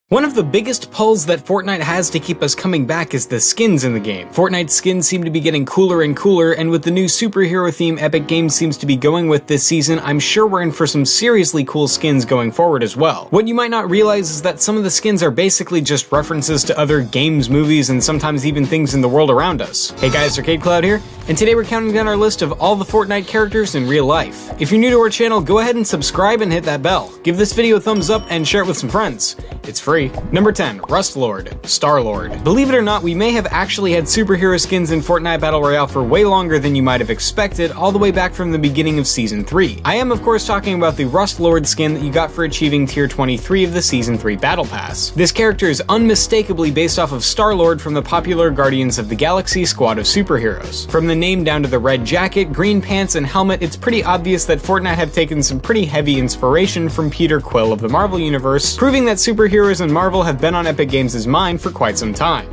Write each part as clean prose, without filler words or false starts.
One of the biggest pulls that Fortnite has to keep us coming back is the skins in the game. Fortnite's skins seem to be getting cooler and cooler, and with the new superhero theme Epic Games seems to be going with this season, I'm sure we're in for some seriously cool skins going forward as well. What you might not realize is that some of the skins are basically just references to other games, movies, and sometimes even things in the world around us. Hey guys, Arcade Cloud here, and today we're counting down our list of all the Fortnite characters in real life. If you're new to our channel, go ahead and subscribe and hit that bell. Give this video a thumbs up and share it with some friends. It's free. Number 10, Rustlord, Star-Lord. Believe it or not, we may have actually had superhero skins in Fortnite Battle Royale for way longer than you might have expected, all the way back from the beginning of Season 3. I am of course talking about the Rustlord skin that you got for achieving Tier 23 of the Season 3 Battle Pass. This character is unmistakably based off of Star-Lord from the popular Guardians of the Galaxy squad of superheroes. From the name down to the red jacket, green pants, and helmet, it's pretty obvious that Fortnite have taken some pretty heavy inspiration from Peter Quill of the Marvel Universe, proving that superheroes in Marvel have been on Epic Games' mind for quite some time.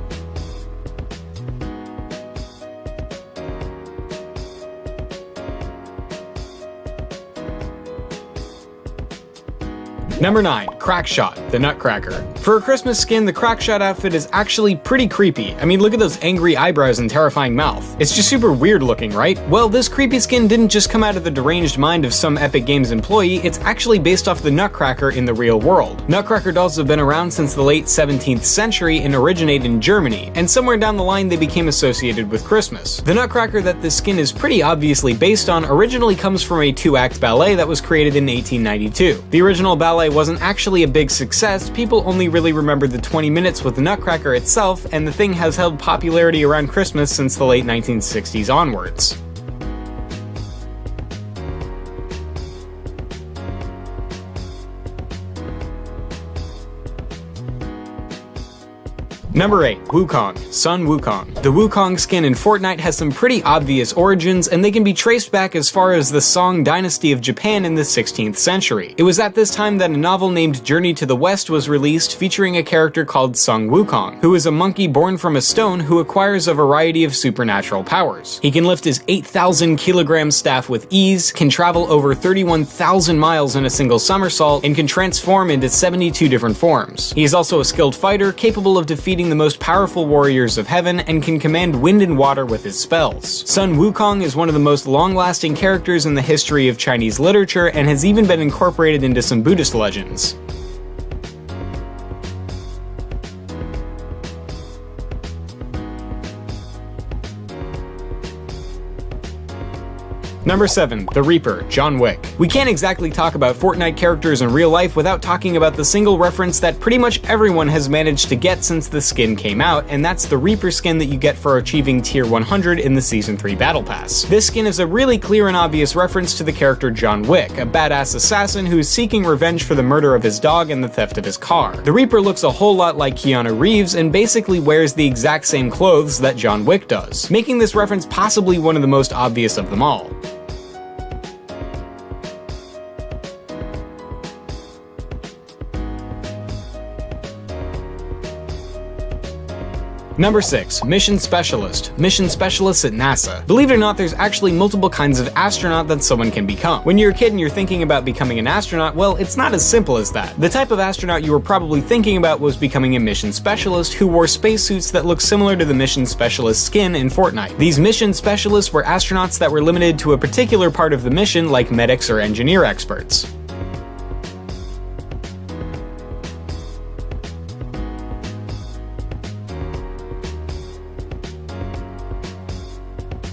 Number 9, Crackshot, the Nutcracker. For a Christmas skin, the Crackshot outfit is actually pretty creepy. I mean, look at those angry eyebrows and terrifying mouth. It's just super weird looking, right? Well, this creepy skin didn't just come out of the deranged mind of some Epic Games employee, it's actually based off the Nutcracker in the real world. Nutcracker dolls have been around since the late 17th century and originate in Germany, and somewhere down the line they became associated with Christmas. The Nutcracker that this skin is pretty obviously based on originally comes from a 2-act ballet that was created in 1892. The original ballet wasn't actually a big success, people only really remembered the 20 minutes with the Nutcracker itself, and the thing has held popularity around Christmas since the late 1960s onwards. Number 8, Wukong, Sun Wukong. The Wukong skin in Fortnite has some pretty obvious origins, and they can be traced back as far as the Song dynasty of Japan in the 16th century. It was at this time that a novel named Journey to the West was released, featuring a character called Sun Wukong, who is a monkey born from a stone who acquires a variety of supernatural powers. He can lift his 8,000 kilogram staff with ease, can travel over 31,000 miles in a single somersault, and can transform into 72 different forms. He is also a skilled fighter, capable of defeating the most powerful warriors of heaven, and can command wind and water with his spells. Sun Wukong is one of the most long-lasting characters in the history of Chinese literature and has even been incorporated into some Buddhist legends. Number 7, the Reaper, John Wick. We can't exactly talk about Fortnite characters in real life without talking about the single reference that pretty much everyone has managed to get since the skin came out, and that's the Reaper skin that you get for achieving Tier 100 in the Season 3 Battle Pass. This skin is a really clear and obvious reference to the character John Wick, a badass assassin who is seeking revenge for the murder of his dog and the theft of his car. The Reaper looks a whole lot like Keanu Reeves and basically wears the exact same clothes that John Wick does, making this reference possibly one of the most obvious of them all. Number 6, Mission Specialist, Mission Specialists at NASA. Believe it or not, there's actually multiple kinds of astronaut that someone can become. When you're a kid and you're thinking about becoming an astronaut, well, it's not as simple as that. The type of astronaut you were probably thinking about was becoming a Mission Specialist who wore spacesuits that look similar to the Mission Specialist skin in Fortnite. These Mission Specialists were astronauts that were limited to a particular part of the mission, like medics or engineer experts.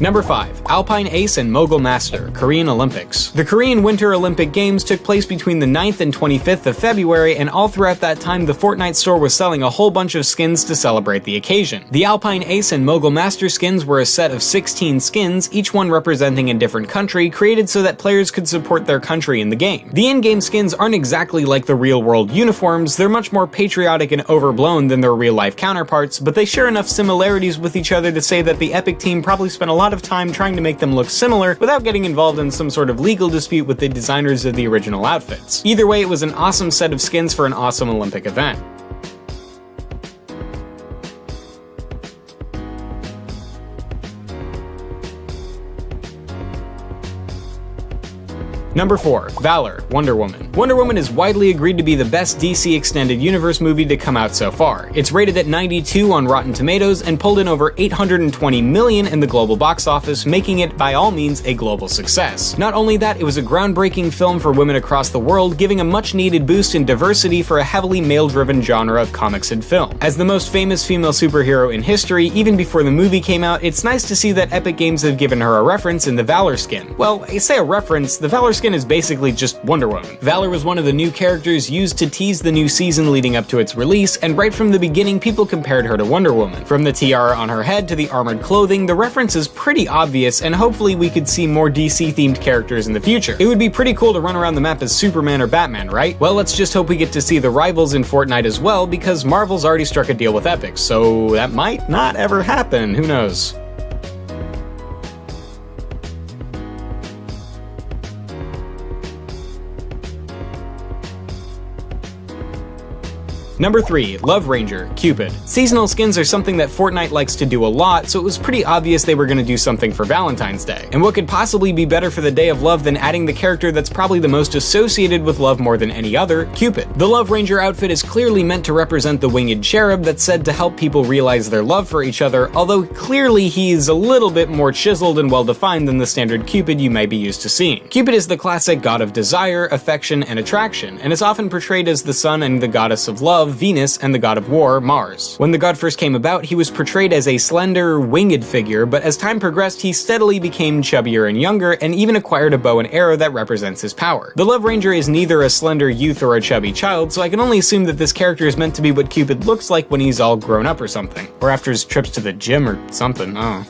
Number 5, Alpine Ace and Mogul Master, Korean Olympics. The Korean Winter Olympic Games took place between the 9th and 25th of February, and all throughout that time the Fortnite store was selling a whole bunch of skins to celebrate the occasion. The Alpine Ace and Mogul Master skins were a set of 16 skins, each one representing a different country, created so that players could support their country in the game. The in-game skins aren't exactly like the real-world uniforms, they're much more patriotic and overblown than their real-life counterparts, but they share enough similarities with each other to say that the Epic team probably spent a lot of time trying to make them look similar without getting involved in some sort of legal dispute with the designers of the original outfits. Either way, it was an awesome set of skins for an awesome Olympic event. Number 4. Valor, Wonder Woman. Wonder Woman is widely agreed to be the best DC Extended Universe movie to come out so far. It's rated at 92 on Rotten Tomatoes and pulled in over $820 million in the global box office, making it by all means a global success. Not only that, it was a groundbreaking film for women across the world, giving a much-needed boost in diversity for a heavily male-driven genre of comics and film. As the most famous female superhero in history, even before the movie came out, it's nice to see that Epic Games have given her a reference in the Valor skin. Well, I say a reference, the Valor skin is basically just Wonder Woman. Valor was one of the new characters used to tease the new season leading up to its release, and right from the beginning people compared her to Wonder Woman. From the tiara on her head to the armored clothing, the reference is pretty obvious, and hopefully we could see more DC-themed characters in the future. It would be pretty cool to run around the map as Superman or Batman, right? Well, let's just hope we get to see the rivals in Fortnite as well, because Marvel's already struck a deal with Epic, so that might not ever happen, who knows? Number 3. Love Ranger, Cupid. Seasonal skins are something that Fortnite likes to do a lot, so it was pretty obvious they were going to do something for Valentine's Day. And what could possibly be better for the Day of Love than adding the character that's probably the most associated with love more than any other, Cupid. The Love Ranger outfit is clearly meant to represent the winged cherub that's said to help people realize their love for each other, although clearly he's a little bit more chiseled and well-defined than the standard Cupid you might be used to seeing. Cupid is the classic god of desire, affection, and attraction, and is often portrayed as the sun and the goddess of love, Venus, and the god of war, Mars. When the god first came about, he was portrayed as a slender, winged figure, but as time progressed, he steadily became chubbier and younger, and even acquired a bow and arrow that represents his power. The Love Ranger is neither a slender youth or a chubby child, so I can only assume that this character is meant to be what Cupid looks like when he's all grown up or something. Or after his trips to the gym or something, oh.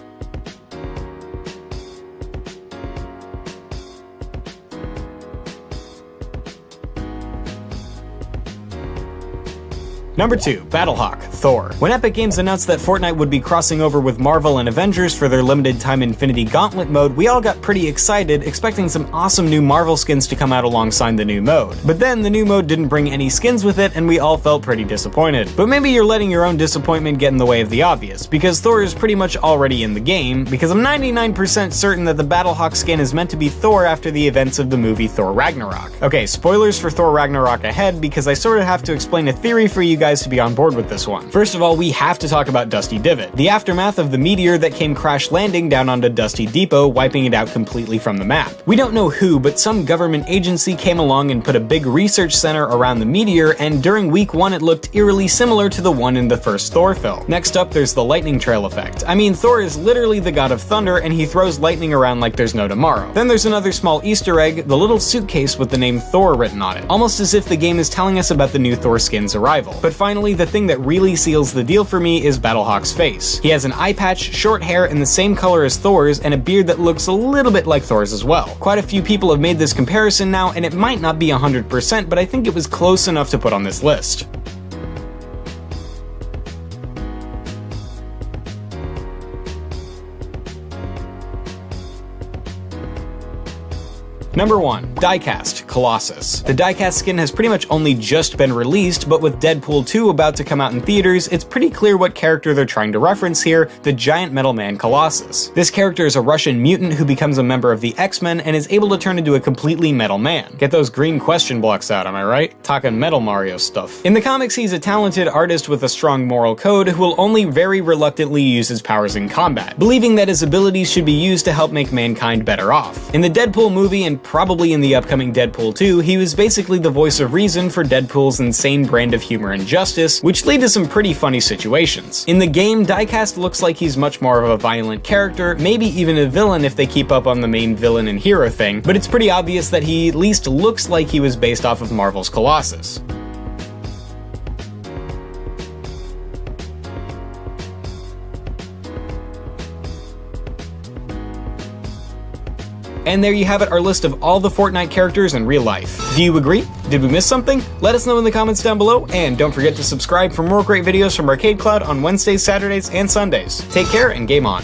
Number 2. Battlehawk, Thor. When Epic Games announced that Fortnite would be crossing over with Marvel and Avengers for their limited time Infinity Gauntlet mode, we all got pretty excited, expecting some awesome new Marvel skins to come out alongside the new mode. But then the new mode didn't bring any skins with it, and we all felt pretty disappointed. But maybe you're letting your own disappointment get in the way of the obvious, because Thor is pretty much already in the game, because I'm 99% certain that the Battlehawk skin is meant to be Thor after the events of the movie Thor Ragnarok. Okay, spoilers for Thor Ragnarok ahead, because I sort of have to explain a theory for you guys to be on board with this one. First of all, we have to talk about Dusty Divot, the aftermath of the meteor that came crash landing down onto Dusty Depot, wiping it out completely from the map. We don't know who, but some government agency came along and put a big research center around the meteor, and during week 1 it looked eerily similar to the one in the first Thor film. Next up, there's the lightning trail effect. I mean, Thor is literally the god of thunder, and he throws lightning around like there's no tomorrow. Then there's another small Easter egg, the little suitcase with the name Thor written on it, almost as if the game is telling us about the new Thor skin's arrival. But finally, the thing that really seals the deal for me is Battlehawk's face. He has an eye patch, short hair in the same color as Thor's, and a beard that looks a little bit like Thor's as well. Quite a few people have made this comparison now, and it might not be 100%, but I think it was close enough to put on this list. Number 1. Diecast, Colossus. The diecast skin has pretty much only just been released, but with Deadpool 2 about to come out in theaters, it's pretty clear what character they're trying to reference here, the giant metal man Colossus. This character is a Russian mutant who becomes a member of the X-Men and is able to turn into a completely metal man. Get those green question blocks out, am I right? Talking Metal Mario stuff. In the comics, he's a talented artist with a strong moral code who will only very reluctantly use his powers in combat, believing that his abilities should be used to help make mankind better off. In the Deadpool movie, and probably in the upcoming Deadpool 2, he was basically the voice of reason for Deadpool's insane brand of humor and justice, which lead to some pretty funny situations. In the game, Diecast looks like he's much more of a violent character, maybe even a villain if they keep up on the main villain and hero thing, but it's pretty obvious that he at least looks like he was based off of Marvel's Colossus. And there you have it, our list of all the Fortnite characters in real life. Do you agree? Did we miss something? Let us know in the comments down below, and don't forget to subscribe for more great videos from Arcade Cloud on Wednesdays, Saturdays, and Sundays. Take care and game on.